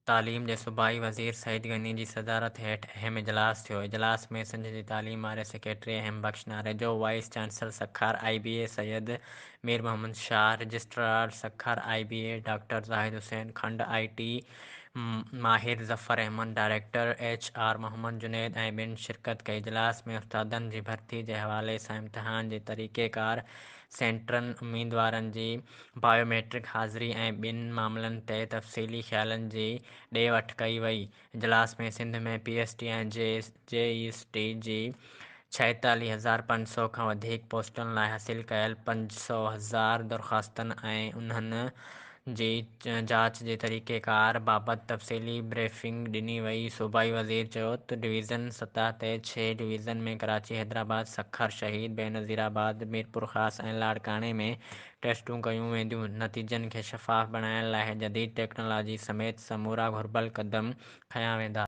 तालीम जे सूबाई वज़ीर सईद गनी जी सदारत हेठि अहम इजलास थियो। इजलास में सिंध जी तालीम वारे secretary Aham Bakhsh Narejo, vice chancellor Sukkur IBA Syed Mir Mohammad Shah, registrar Sukkur IBA doctor Zahid Hussain, खंड IT माहिर ज़फ़र अहमद, डायरेक्टर HR मोहम्मद जुनैद ऐं ॿियनि शिरकत कई। इजलास में उस्तादनि जी भर्ती जे हवाले सां इम्तिहान जे तरीक़ेकार, सेंटरनि, उम्मीदवारनि जी बायोमेट्रिक हाज़िरी ऐं ॿियनि मामलनि ते तफ़सीली ख़्यालनि जी ॾे वठि कई वई। इजलास में सिंध में PhD ऐं JEST जी 46,500 खां वधीक पोस्टुनि लाइ हासिल कयल 500,000 दरख़्वास्तनि ऐं उन्हनि जी जाच जे तरीक़ेकार बाबति तफ़सीली ब्रीफिंग ॾिनी वई। सूबाई वज़ीर चयो त डिवीज़न सतह ते 6 डिवीज़न में कराची, हैदराबाद, सखर, शहीद, बेनज़ीराबाद, मीरपुर ख़ास ऐं लाड़काने में टेस्टूं कयूं वेंदियूं। नतीजनि खे शफ़ाफ़ बणाइण लाइ जदीद टेक्नोलॉजी समेत समूरा घुरिबल क़दम खंया वेंदा।